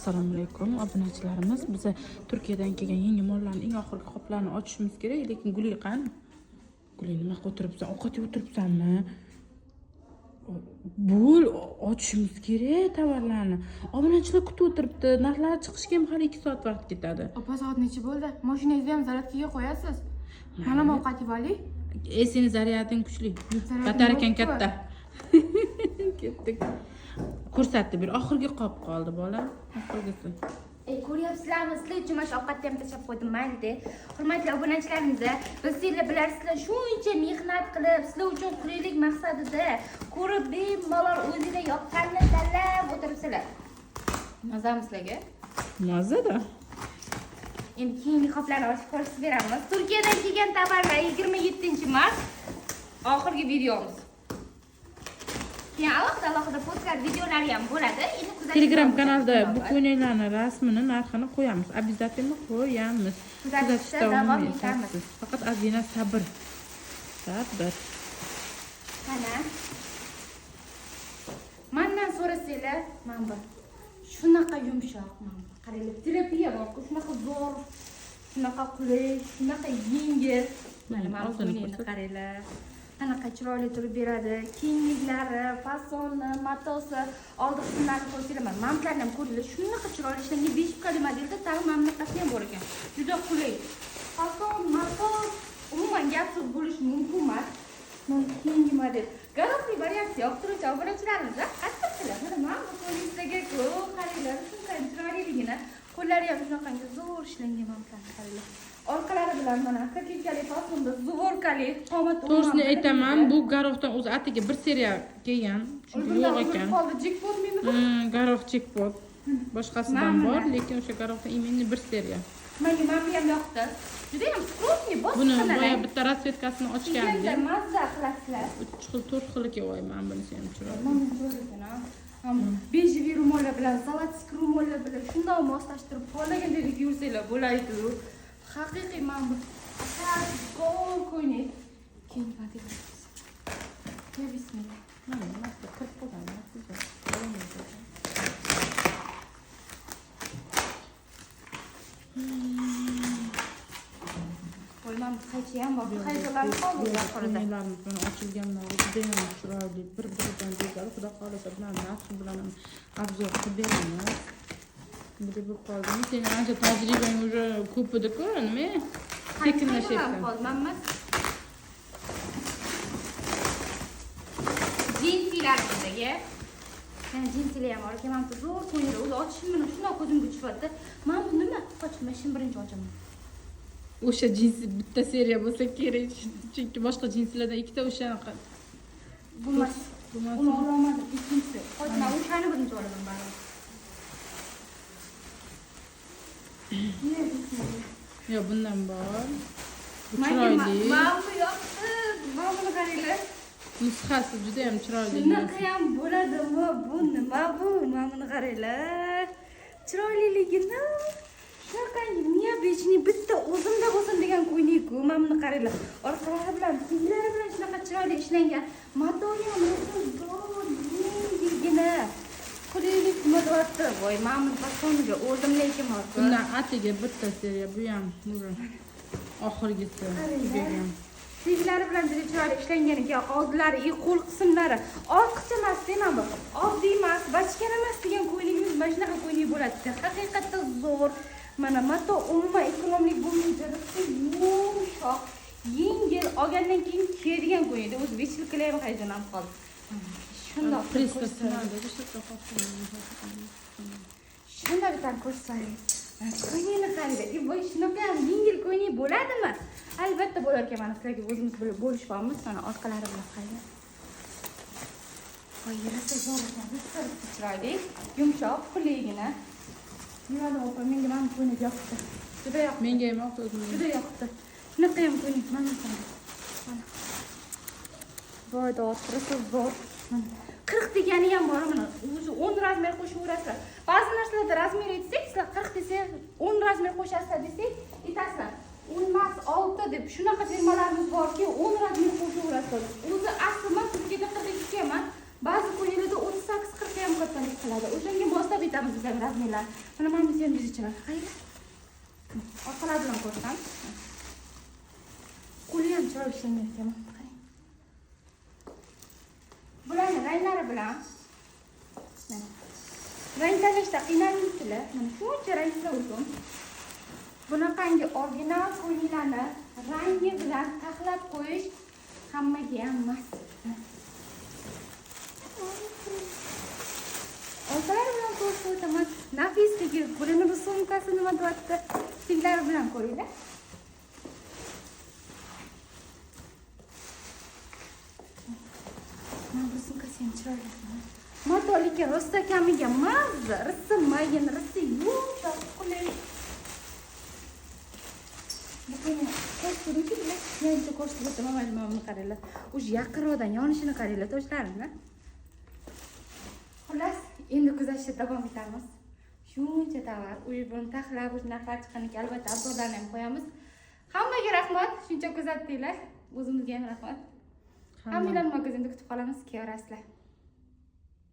Assalomu alaykum obunachilarimiz. Biz Turkiyadan kelgan yangi mollarning eng oxirgi qoplarni ochishimiz kerak, lekin Guli qani? Guli nima qilib o'tiribsan? Ovqat yeb o'tiribsanmi? Bo'l, ochishimiz kerak tovarlarni. Obunachilar kutib o'tiribdi. Narxlar chiqishga ham hali 2 soat vaqt ketadi. Opa, soat necha bo'ldi? Mashinangizni ham zaryadkaga qo'yasiz. Mana ovqat yeb oling. Seni zaryading kuchli. Batarekan katta. Ketdik. Ko'rsatdi bir oxirgi qop qoldi bola. Oxirgisi. Ko'ryapsizlarmi? Sizlar uchun mana shu ovqatni ham tashlab qo'ydim mayli. Hurmatli obunachilarimiz, biz sizlar bilasizlar, shuncha mehnat qilib, sizlar uchun qulaylik maqsadida ko'rib bemalol o'zingizga yoqqanini tanlab o'tiribsizlar. Mazami sizlarga? Mazada. Endi keyingi qoplarni ochib ko'rsatib beramiz. Turkiyadan kelgan tovarlar 27-mart oxirgi videomiz. Keyin alohida podcast videolari ham bo'ladi. Endi kuzatib Telegram kanalda bu ko'ylaklarning rasmini, narxini qo'yamiz. Обязательно qo'yamiz. Kuzatishda davom etamiz. Faqat ozgina sabr. Sabr. Mana. Mendan so'rasanglar, men bu shunaqa yumshoq, qaranglar, terapiya bor, shunaqa zo'r, shunaqa qulay, shunaqa yengil. Mana buni qaranglar. Qanaqa chiroyli turib beradi. Kiyimliklari, fasoni, matosi, oldi qismlarini ko'rsalaman. Mamlarni ham ko'ringlar. Shunaqa chiroyli ishlangan 5 kali modelda tag'in mamlakati ham bor ekan. Juda qulay. Fason, matos, umuman gapsiz bo'lishi mumkin emas. Mana keyingi model. Garovli variatsiya yoqtiruvchi obunachilarimiz qattiqchilar. Mana bu qo'lingizga ko'p qaranglar. Shunday chiroyliligini. Qo'llari ham shunaqangi zo'r ishlangan mamlarni qaranglar. Orqalari bilan mana kakikali fasonda zuvorkali qomat. To'g'risini aytaman, bu garovdan o'zi atiga bir seriya kelgan. Chunki yo'q ekan. Garov jackpot. Boshqasidan bor, lekin o'sha garovdan imенно bir seriya. Menga ham yoqdi. Juda ham skrupniy bosib. Buni boya bitta rasvetkasini ochgandik. Endi mazza qilasizlar. 3 xil, 4 xil kelvoyman bunisi ham chiroyli. Mana chiroyli. Bejiviy rumollar bilan, zalotskiy rumollar bilan shunday moslashtirib xohlagandek yursanglar bo'ladi. Haqiqiy men bu gol ko'yning. Keyin batiramiz. Ya bismillah. Mana masta kirib qolgan. Qo'yman qaychi ham bor. Qaychilarni qoldi oxirida. Qo'ylarimiz buni ochilganlari juda ham chiroyli. Bir-biridan go'zal. Xudo xolasa bilan naqsh bilan obzor qilib beramiz. Bunday bo'lib qoldi. Sening ancha tajribang уже ko'p edi-ku, nima? Sekinlashyapsan. Qolmanmas. Jinsilar bizga. Yana jinsilar ham bor ekan. Men zo'r ko'ngil o'zi ochishim bilan shunday ko'zimga tushyapti. Men bu nima? Qochmashim birinchi ochaman. O'sha jinsi bitta seriya bo'lsa kerak. Chunki boshqa jinslardan ikkita o'shanaqa. Bo'lmas. Uni ololmadim ikkinchisi. Qochma, o'shani birinchi olaman baribir. Yo, bundan bor. Bu Menga chiroyli. men bu yoqdi. Men buni qaranglar. Nusxasi juda ham chiroyli. Shunaqa ham bo'ladimi? Bu nima bu? Men buni qaranglar. Chiroyliligini. Shunaqangi необычный bitta o'zimda bo'lsin degan ko'ylak-ku. Men buni qaranglar. Orqalari bilan, tizlari bilan shunaqa chiroyli ishlangan. Matori ham zo'r, yengilgina. Qulaylik mo'dvatda. Voy, men buni fasoniga o'rdim lekin hozir. Bundan atiga bitta seriya, bu ham oxirgisi tugagan. Siglari bilan juda chiroyli ishlangan ekan. Oldilari, qo'l qismlari. Ortiqcha emas, deyman bu. Oddiy emas, bachkana emas degan ko'ylagimiz mana shunaqa ko'ylak bo'ladi. Haqiqatda zo'r. Mana mato umuman ekonomik bo'lmaydi. Yumshoq, yengil, olgandan keyin kiyadigan ko'ylak. O'zi vechilkalar ham hayajonlanib qoldi. Shundoq presstasiyada shunday bitta ko'rsangiz. Ko'ylakni qaranglar. Voy, shunaqa ham yengil ko'ylak bo'ladimi? Albatta bo'lar ekan. Mana sizlarga o'zimiz bilib bo'lishamiz. Mana orqalari bilan qarang. Voy, yarasa zo'r ekan. Chiroyli, yumshoq, qulaygina. Nima opa, menga ham ko'ylak yoqdi. Juda yoqdi. Menga ham yoqdi. Juda yoqdi. Shunaqa ham ko'ylak mana qarang. Mana. Voy, do'tirsa zo'r. 40 degani ham bor mana. O'zi 10 razmer qo'shaverasizlar. Ba'zi narsalarda razmer aytsak, sizlar 40 desa 10 razmer qo'shasizlar desak, aytasizlar. 10 emas 6 deb shunaqa termalarimiz borki, 10 razmer qo'shaverasizlar. O'zi asli men Turkiyada 42 eman. Ba'zi ko'ylaklarda 38-40 ham kattalik qiladi. O'shanga moslab bitamiz biz ham razmerlar. Mana bu ham yuzichilar. Qayda? Orqalar bilan ko'rsam. Qo'li ham chiroyli ishlangan ekan. Qarang. Bularni ranglari bilan mana rang tanlashda qiynalmaysizlar. Mana shuncha ranglar uchun bunaqangi original ko'ylaklarni rangi bilan taxlab qo'yish hammaga ham emas. Orqalari bilan ko'rib o'taman. Nafisligi, bularni bu sumkasi nima deyapti? Siglari bilan ko'ringlar. Mana bu sumkasi ham chiroyli. Matoligi rosta kamiga mazza, rismagan, risi yumshoq, qulay. Buni ko'rishingki, yancha ko'rsatib mana qaranglar. O'sha yaqinroqdan yonishini qaranglar, tojlarini. Xullas, endi kuzatishda davom etamiz. Shuncha tovar, uy buni taxlab, shunaqa chiqqaniga albatta obzorlarni ham qo'yamiz. Hammaga rahmat, shuncha kuzatdinglar. O'zimizga ham rahmat. Hammalarni magazinda kutib qolamiz, kelarasizlar.